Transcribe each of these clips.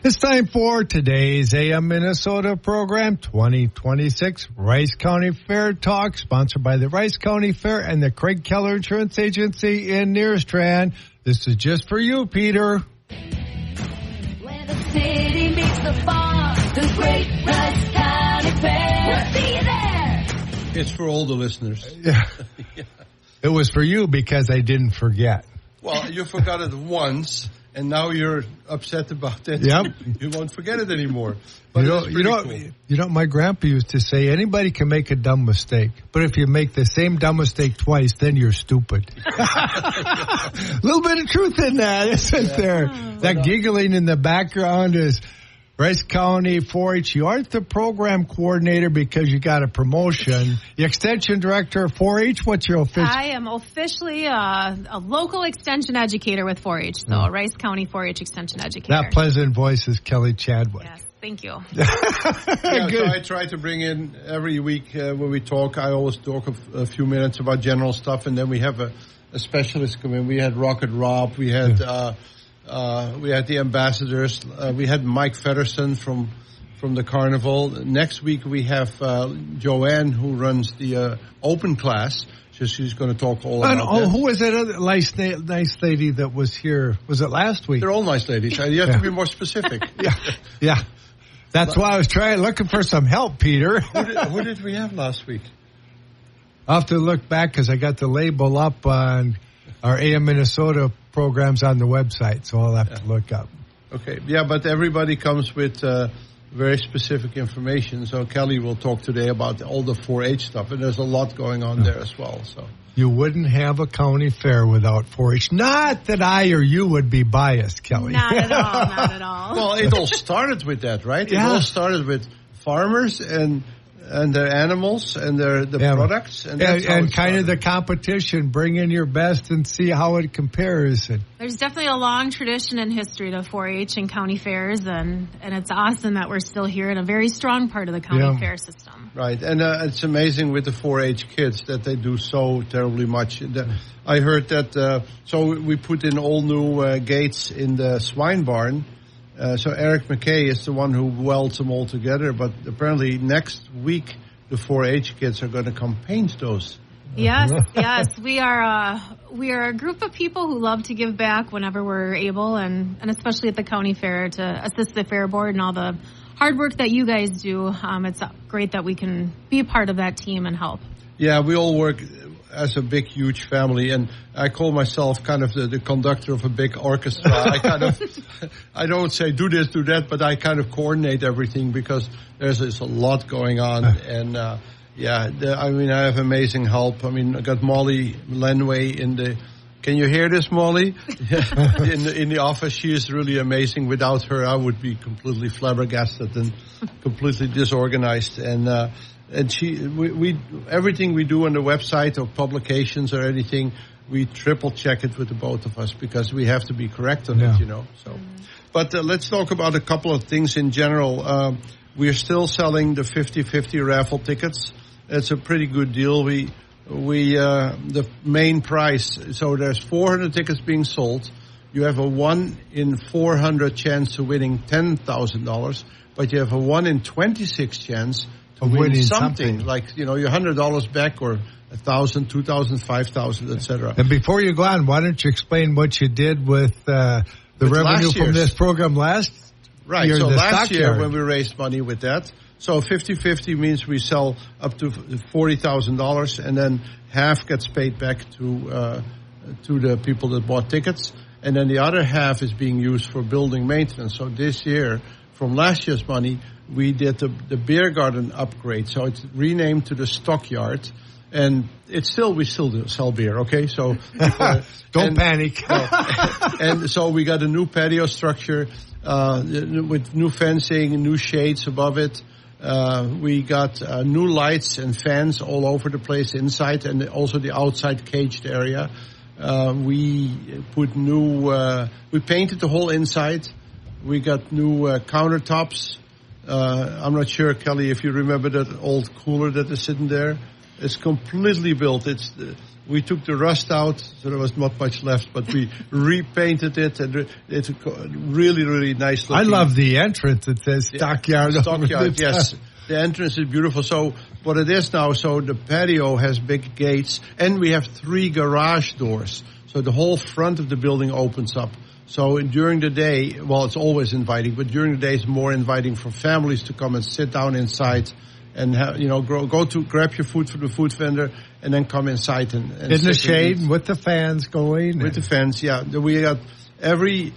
It's time for today's AM Minnesota program, 2026 Rice County Fair Talk, sponsored by the Rice County Fair and the Craig Keller Insurance Agency in Nearstrand. This is just for you, Peter. When the city meets the farm, the Great Rice County Fair. We'll see you there. It's for all the listeners. Yeah. It was for you because I didn't forget. Well, you forgot it once, and now you're upset about it. Yep. You won't forget it anymore. But You know, my grandpa used to say, anybody can make a dumb mistake, but if you make the same dumb mistake twice, then you're stupid. A little bit of truth in that, isn't there? That giggling in the background is Rice County 4-H. You aren't the program coordinator because you got a promotion. The extension director of 4-H, what's your official? I am officially a local extension educator with 4-H, so Rice County 4-H extension educator. That pleasant voice is Kelly Chadwick. Yes, thank you. So I try to bring in every week when we talk. I always talk a few minutes about general stuff, and then we have a specialist come in. We had Rocket Rob. We had the ambassadors. We had Mike Fedderson from the carnival. Next week we have Joanne, who runs the open class. So she's going to talk all about that. Who was that other nice lady that was here? Was it last week? They're all nice ladies. You have to be more specific. Yeah. That's why I was looking for some help, Peter. Who did we have last week? I'll have to look back because I got the label up on our AM Minnesota programs on the website, so I'll have to look up. Okay. Yeah, but everybody comes with very specific information. So Kelly will talk today about all the 4-H stuff, and there's a lot going on there as well. So you wouldn't have a county fair without 4-H. Not that I or you would be biased, Kelly. Not at all, not at all. Well, it all started with that, right? Yeah. It all started with farmers and their animals and the products. And kind of the competition. Bring in your best and see how it compares. There's definitely a long tradition and history to 4-H and county fairs, and it's awesome that we're still here in a very strong part of the county fair system. Right, and it's amazing with the 4-H kids that they do so terribly much. I heard that, so we put in all new gates in the swine barn. So Eric McKay is the one who welds them all together, but apparently next week the 4-H kids are going to come paint those. Yes. We are a group of people who love to give back whenever we're able, and especially at the county fair to assist the fair board and all the hard work that you guys do. It's great that we can be a part of that team and help. Yeah, we all work as a big, huge family, and I call myself kind of the conductor of a big orchestra. I don't say do this, do that, but I kind of coordinate everything because there's a lot going on, and I have amazing help. I mean, I got Molly Lenway in the. Can you hear this, Molly? in the office, she is really amazing. Without her, I would be completely flabbergasted and completely disorganized. And we everything we do on the website or publications or anything, we triple check it with the both of us because we have to be correct on it, So, but let's talk about a couple of things in general. We are still selling the 50-50 raffle tickets. It's a pretty good deal. We the main price. So there's 400 tickets being sold. You have a 1 in 400 chance of winning $10,000, but you have a 1 in 26 chance of winning something like, your $100 back or $1,000, $2,000, $5,000, etc. And before you go on, why don't you explain what you did with the revenue from this program last year? Right. So last year when we raised money with that, so 50-50 means we sell up to $40,000, and then half gets paid back to the people that bought tickets, and then the other half is being used for building maintenance. So this year, from last year's money, we did the beer garden upgrade. So it's renamed to the Stockyard, and we still do sell beer. Okay, so don't panic. And so we got a new patio structure with new fencing, new shades above it. We got new lights and fans all over the place inside and also the outside caged area. We put we painted the whole inside. We got new countertops. I'm not sure, Kelly, if you remember that old cooler that is sitting there. It's completely built. We took the rust out, so there was not much left, but we repainted it, and it's a really, really nice looking. I love the entrance. It says Stockyard. Stockyard, yes. The entrance is beautiful. So what it is now, so the patio has big gates, and we have 3 garage doors. So the whole front of the building opens up. So during the day, well, it's always inviting, but during the day it's more inviting for families to come and sit down inside and grab your food from the food vendor and then come inside and in the shade with the fans going. With the fans, yeah. We got every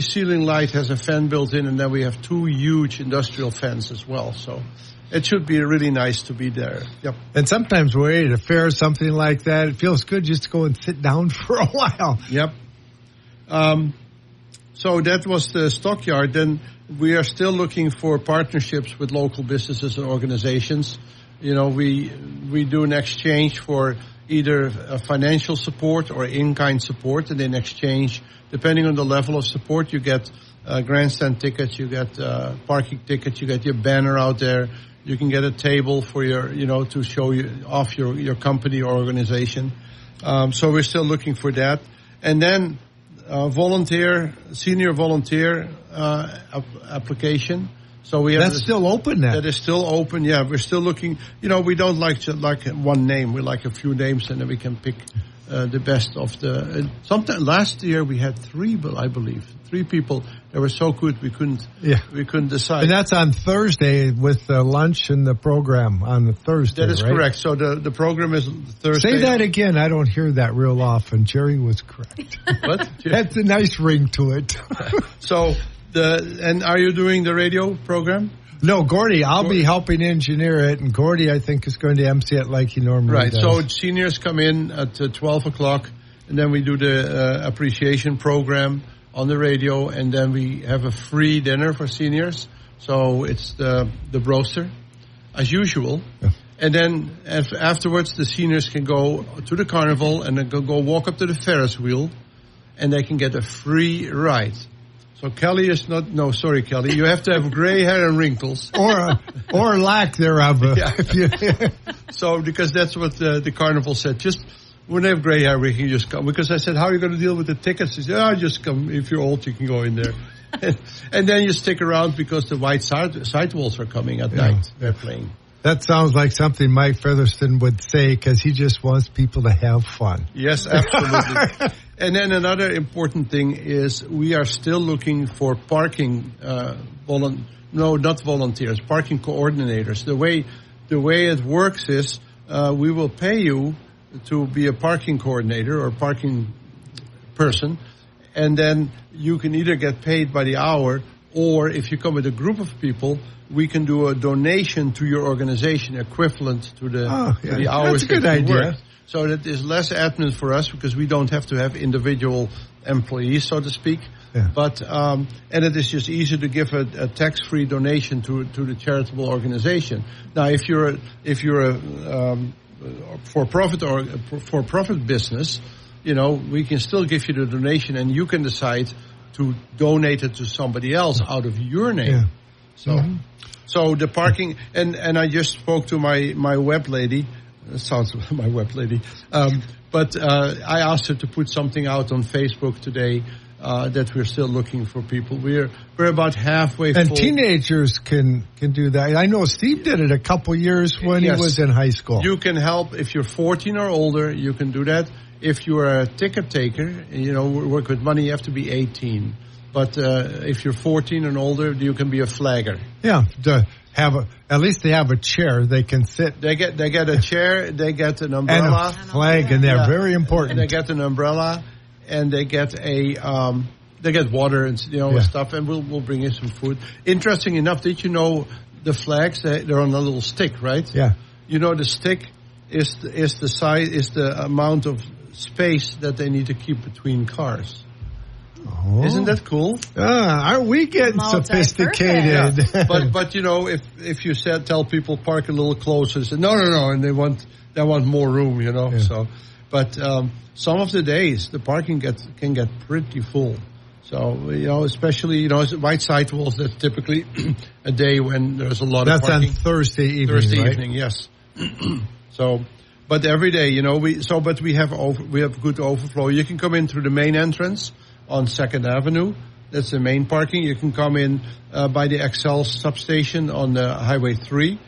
ceiling light has a fan built in, and then we have 2 huge industrial fans as well. So it should be really nice to be there. Yep. And sometimes we're at a fair or something like that. It feels good just to go and sit down for a while. Yep. So that was the stockyard. Then we are still looking for partnerships with local businesses and organizations. You know, we do an exchange for either financial support or in-kind support, and in exchange, depending on the level of support, you get grandstand tickets, you get parking tickets, you get your banner out there, you can get a table for your, to show you off your company or organization. So we're still looking for that. And then senior volunteer application. So we have that's still open now. That is still open. Yeah, we're still looking. We don't like one name. We like a few names, and then we can pick the best of the. Sometime last year we had 3, I believe, 3 people that were so good we couldn't decide. And that's on Thursday with the lunch and the program on the Thursday. That is right? correct. So the program is Thursday. Say that again. I don't hear that real often. Jerry was correct. What? That's a nice ring to it. So and are you doing the radio program? No, Gordy. I'll be helping engineer it, and Gordy, I think, is going to MC it like he normally does. So seniors come in at 12 o'clock, and then we do the appreciation program on the radio, and then we have a free dinner for seniors. So it's the broster, as usual. Yeah. And then afterwards, the seniors can go to the carnival and then go walk up to the Ferris wheel, and they can get a free ride. So Kelly is not. No, sorry, Kelly. You have to have gray hair and wrinkles, or lack thereof. Yeah. So because that's what the carnival said. Just when they have gray hair, we can just come. Because I said, "How are you going to deal with the tickets?" He said, just come. If you're old, you can go in there." and then you stick around because the white sidewalls are coming at night. They're playing. That sounds like something Mike Featherston would say because he just wants people to have fun. Yes, absolutely. And then another important thing is we are still looking for parking, not volunteers, parking coordinators. The way it works is we will pay you to be a parking coordinator or parking person, and then you can either get paid by the hour, or if you come with a group of people, we can do a donation to your organization equivalent to the hours that you work. So that is less admin for us because we don't have to have individual employees, so to speak. Yeah. But and it is just easier to give a tax-free donation to the charitable organization. Now, if you're a for-profit business, we can still give you the donation, and you can decide to donate it to somebody else out of your name. Yeah. So, so the parking, and I just spoke to my web lady. That sounds like my web lady. But I asked her to put something out on Facebook today that we're still looking for people. We're about halfway full. And teenagers can do that. I know Steve did it a couple years when he was in high school. You can help if you're 14 or older. You can do that. If you're a ticket taker, work with money, you have to be 18. But if you're 14 and older, you can be a flagger. Yeah, at least they have a chair they can sit. They get a chair, they get an umbrella, and a flag, and they're very important. And they get an umbrella, and they get water and stuff, and we'll bring in some food. Interesting enough, did you know the flags? They're on a little stick, right? Yeah. The stick is the size, is the amount of space that they need to keep between cars. Oh. Isn't that cool? Aren't we getting sophisticated? Yeah. But if you tell people park a little closer, they say no, and they want more room, Yeah. So, but some of the days the parking can get pretty full. So especially white sidewalls. That's typically a day when there's a lot of parking. That's on Thursday evening. Evening, yes. So, But every day, but we have good overflow. You can come in through the main entrance on 2nd Avenue. That's the main parking. You can come in by the XL substation on the Highway 3.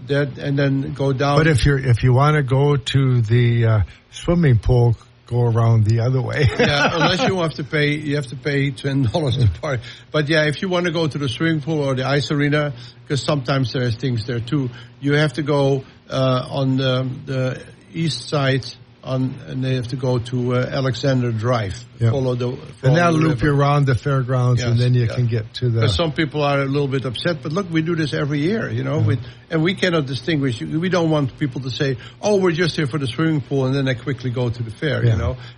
And then go down. But if you want to go to the swimming pool, go around the other way. Yeah, unless you have to pay $10 to park. But yeah, if you want to go to the swimming pool or the ice arena, because sometimes there's things there too, you have to go on the east side. And they have to go to Alexander Drive. Yep. And that'll loop you around the fairgrounds, and then you can get to the... Because some people are a little bit upset, but look, we do this every year, and we cannot distinguish. We don't want people to say, oh, we're just here for the swimming pool, and then they quickly go to the fair,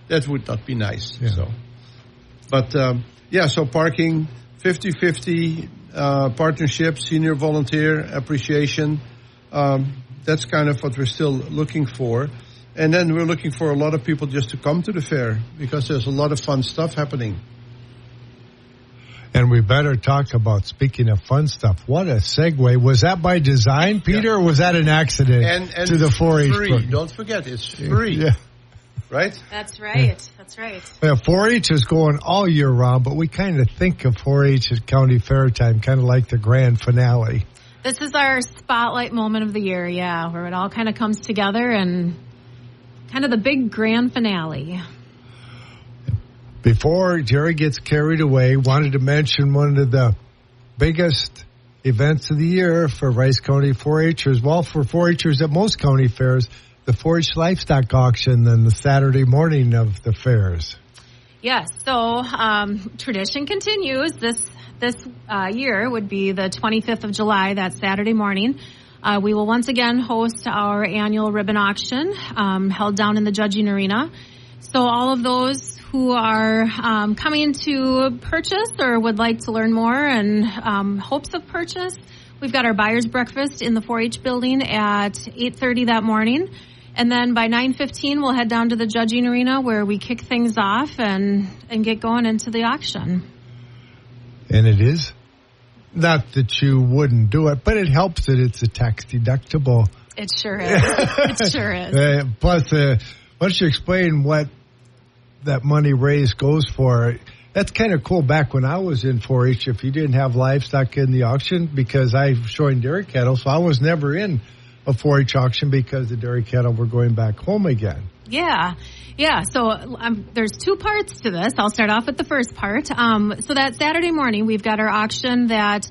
That would not be nice. Yeah. So, but, so parking, 50-50, partnership, senior volunteer, appreciation. That's kind of what we're still looking for. And then we're looking for a lot of people just to come to the fair because there's a lot of fun stuff happening. And we better talk about, speaking of fun stuff, what a segue. Was that by design, Peter, or was that an accident and to the 4-H? Free. Don't forget, it's free. Yeah. Right? That's right. Yeah. That's right. Well, 4-H is going all year round, but we kind of think of 4-H at County Fair time, kind of like the grand finale. This is our spotlight moment of the year, where it all kind of comes together and... kind of the big grand finale. Before Jerry gets carried away, wanted to mention one of the biggest events of the year for Rice County 4-Hers. Well, for 4-Hers at most county fairs, the 4-H livestock auction on the Saturday morning of the fairs. Yes, so tradition continues. This year would be the 25th of July, that Saturday morning. We will once again host our annual ribbon auction held down in the judging arena. So all of those who are coming to purchase or would like to learn more and hopes of purchase, we've got our buyer's breakfast in the 4-H building at 8:30 that morning. And then by 9:15, we'll head down to the judging arena where we kick things off and get going into the auction. And it is? Not that you wouldn't do it, but it helps that it's a tax deductible. It sure is. It sure is. Plus, why don't you explain what that money raised goes for? That's kind of cool. Back when I was in 4-H, if you didn't have livestock in the auction, because I'm showing dairy cattle, so I was never in a 4-H auction because the dairy cattle were going back home again. Yeah. So there's two parts to this. I'll start off with the first part. So that Saturday morning, we've got our auction that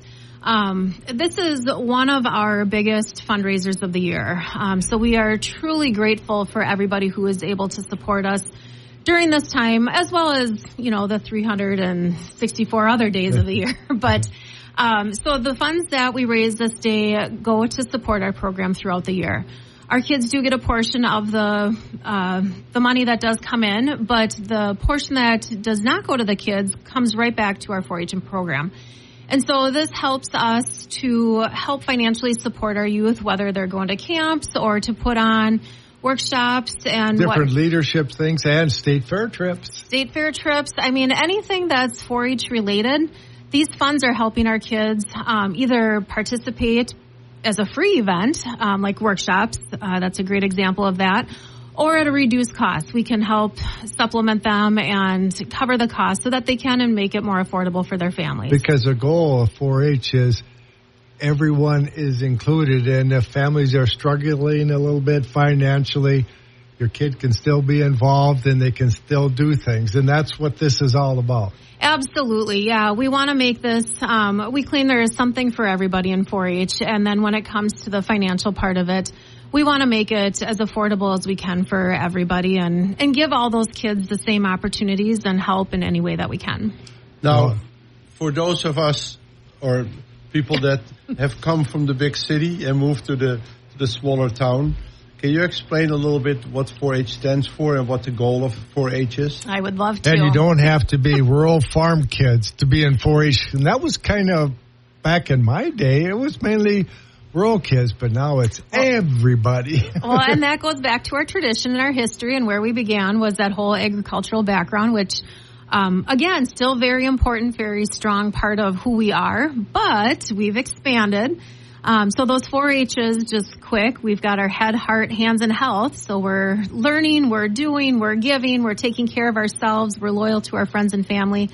this is one of our biggest fundraisers of the year. So we are truly grateful for everybody who is able to support us during this time, as well as, the 364 other days of the year. But so the funds that we raise this day go to support our program throughout the year. Our kids do get a portion of the money that does come in, but the portion that does not go to the kids comes right back to our 4-H program. And so this helps us to help financially support our youth, whether they're going to camps or to put on workshops and different leadership things and state fair trips. State fair trips. I mean, anything that's 4-H related, these funds are helping our kids either participate as a free event, like workshops. That's a great example of that. Or at a reduced cost. We can help supplement them and cover the cost so that they can and make it more affordable for their families. Because the goal of 4-H is everyone is included, and if families are struggling a little bit financially, your kid can still be involved and they can still do things. And that's what this is all about. Absolutely, yeah. We want to make this, we claim there is something for everybody in 4-H, and then when it comes to the financial part of it, we want to make it as affordable as we can for everybody and give all those kids the same opportunities and help in any way that we can. Now, for those of us or people that have come from the big city and moved to the smaller town, can you explain a little bit what 4-H stands for and what the goal of 4-H is? I would love to. And you don't have to be rural farm kids to be in 4-H. And that was kind of, back in my day, it was mainly rural kids, but now it's everybody. Well, and that goes back to our tradition and our history, and where we began was that whole agricultural background, which, again, still very important, very strong part of who we are, but we've expanded. So those 4-H's, just quick, we've got our head, heart, hands, and health. So we're learning, we're doing, we're giving, we're taking care of ourselves, we're loyal to our friends and family.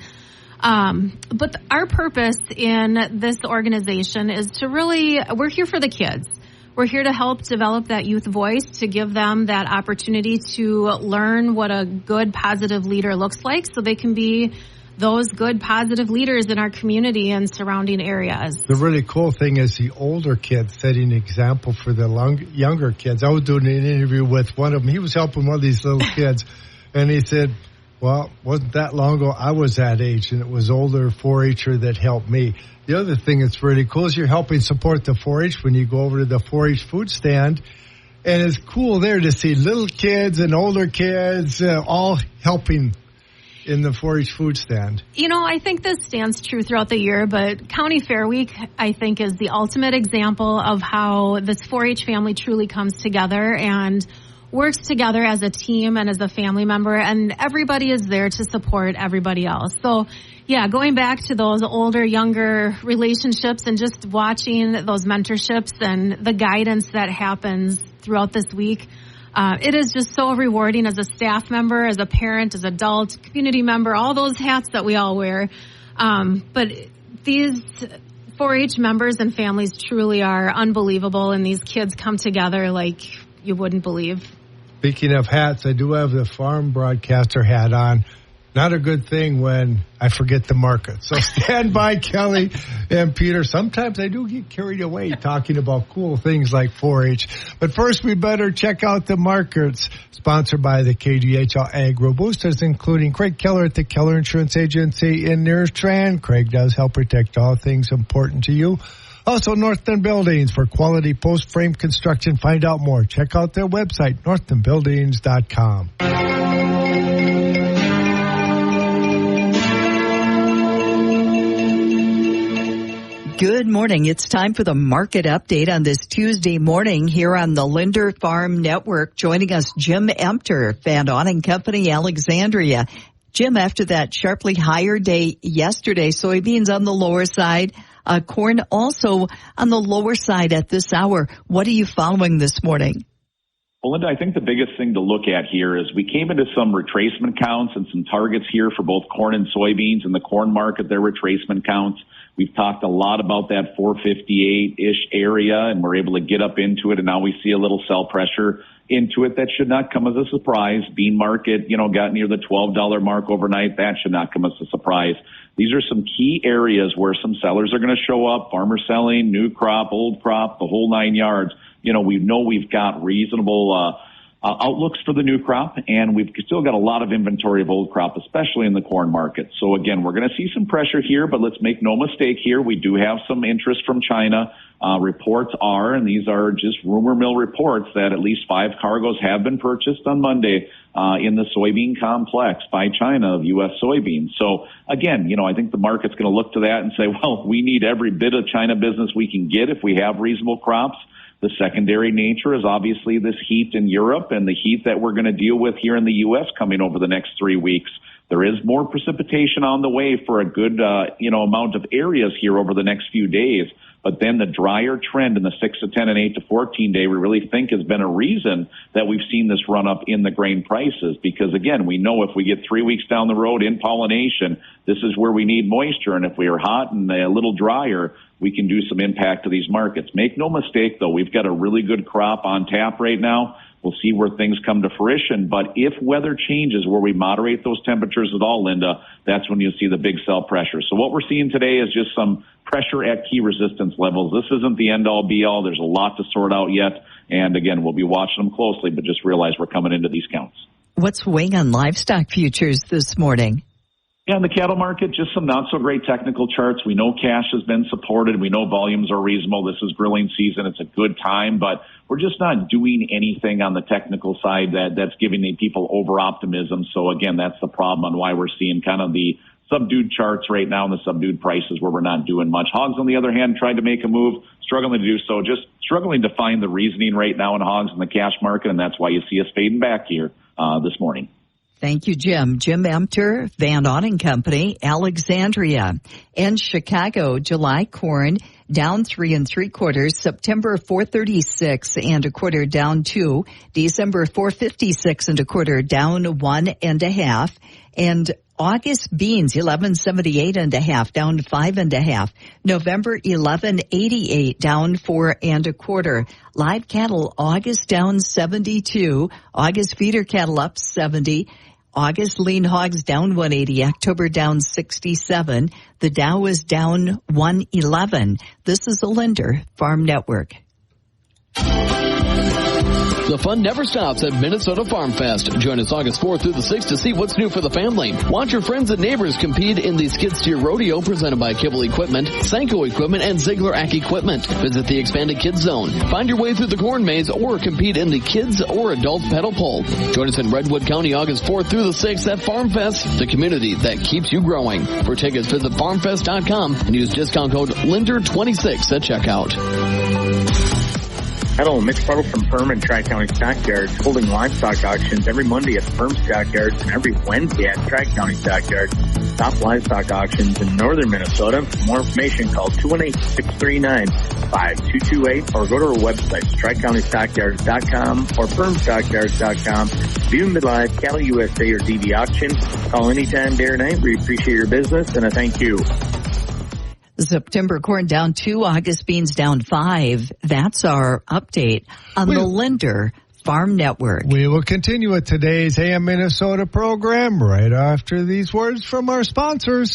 But our purpose in this organization is to really, we're here for the kids. We're here to help develop that youth voice, to give them that opportunity to learn what a good, positive leader looks like so they can be those good, positive leaders in our community and surrounding areas. The really cool thing is the older kids setting an example for the younger kids. I was doing an interview with one of them. He was helping one of these little kids, and he said, well, wasn't that long ago I was that age, and it was older 4-H'er that helped me. The other thing that's really cool is you're helping support the 4-H when you go over to the 4-H food stand. And it's cool there to see little kids and older kids all helping in the 4-H food stand. You know, I think this stands true throughout the year, but County Fair Week, I think, is the ultimate example of how this 4-H family truly comes together and works together as a team and as a family member, and everybody is there to support everybody else. So, yeah, going back to those older, younger relationships and just watching those mentorships and the guidance that happens throughout this week, it is just so rewarding as a staff member, as a parent, as an adult, community member, all those hats that we all wear. But these 4-H members and families truly are unbelievable, and these kids come together like you wouldn't believe. Speaking of hats, I do have the farm broadcaster hat on. Not a good thing when I forget the market. So stand by, Kelly and Peter. Sometimes I do get carried away talking about cool things like 4-H. But first, we better check out the markets. Sponsored by the KGHL Agro Boosters, including Craig Keller at the Keller Insurance Agency in Nerstrand. Craig does help protect all things important to you. Also, Northland Buildings for quality post-frame construction. Find out more. Check out their website, northlandbuildings.com. Good morning. It's time for the market update on this Tuesday morning here on the Linder Farm Network. Joining us, Jim Empter, Van Auning Company, Alexandria. Jim, after that sharply higher day yesterday, soybeans on the lower side, corn also on the lower side at this hour. What are you following this morning? Well, Linda, I think the biggest thing to look at here is we came into some retracement counts and some targets here for both corn and soybeans. In the corn market, their retracement counts. We've talked a lot about that 458-ish area, and we're able to get up into it, and now we see a little sell pressure into it. That should not come as a surprise. Bean market, got near the $12 mark overnight. That should not come as a surprise. These are some key areas where some sellers are going to show up, farmer selling, new crop, old crop, the whole 9 yards. We know we've got reasonable outlooks for the new crop, and we've still got a lot of inventory of old crop, especially in the corn market. So again, we're going to see some pressure here, but let's make no mistake here. We do have some interest from China. Reports are, and these are just rumor mill reports, that at least 5 cargoes have been purchased on Monday in the soybean complex by China of U.S. soybeans. So again, I think the market's going to look to that and say, well, we need every bit of China business we can get if we have reasonable crops. The secondary nature is obviously this heat in Europe and the heat that we're going to deal with here in the U.S. coming over the next 3 weeks. There is more precipitation on the way for a good, amount of areas here over the next few days. But then the drier trend in the 6 to 10 and 8 to 14 day, we really think has been a reason that we've seen this run up in the grain prices. Because again, we know if we get 3 weeks down the road in pollination, this is where we need moisture. And if we are hot and a little drier, we can do some impact to these markets. Make no mistake, though, we've got a really good crop on tap right now. We'll see where things come to fruition. But if weather changes where we moderate those temperatures at all, Linda, that's when you'll see the big sell pressure. So what we're seeing today is just some pressure at key resistance levels. This isn't the end-all, be-all. There's a lot to sort out yet. And again, we'll be watching them closely, but just realize we're coming into these counts. What's weighing on livestock futures this morning? Yeah, in the cattle market, just some not so great technical charts. We know cash has been supported. We know volumes are reasonable. This is grilling season. It's a good time, but we're just not doing anything on the technical side that's giving the people over optimism. So again, that's the problem on why we're seeing kind of the subdued charts right now and the subdued prices where we're not doing much. Hogs, on the other hand, tried to make a move, struggling to do so, just struggling to find the reasoning right now in hogs in the cash market, and that's why you see us fading back here this morning. Thank you, Jim. Jim Emter, Van Awning Company, Alexandria. And Chicago, July corn down 3 3/4. September 4.36 1/4 down 2. December 4.56 1/4 down 1 1/2. And August beans 11.78 1/2 down 5 1/2. November 11.88 down 4 1/4. Live cattle August down 72. August feeder cattle up 70. August lean hogs down 180. October down 67. The Dow is down 111. This is a Linder Farm Network. The fun never stops at Minnesota Farm Fest. Join us August 4th through the 6th to see what's new for the family. Watch your friends and neighbors compete in the skid steer rodeo presented by Kibble Equipment, Senko Equipment, and Ziegler Ack Equipment. Visit the expanded kids zone. Find your way through the corn maze or compete in the kids or adult pedal pole. Join us in Redwood County August 4th through the 6th at Farm Fest, the community that keeps you growing. For tickets, visit farmfest.com and use discount code LINDER26 at checkout. Hello, Mitch Puddle from Firm and Tri-County Stockyards, holding livestock auctions every Monday at Firm Stockyards and every Wednesday at Tri-County Stockyards. Top livestock auctions in northern Minnesota. For more information, call 218-639-5228 or go to our websites, TriCountyStockyards.com or FirmStockyards.com. View them live, Cali USA or DD Auction. Call anytime, day or night. We appreciate your business and I thank you. September corn down 2, August beans down 5. That's our update on the Linder Farm Network. We will continue with today's AM Minnesota program right after these words from our sponsors.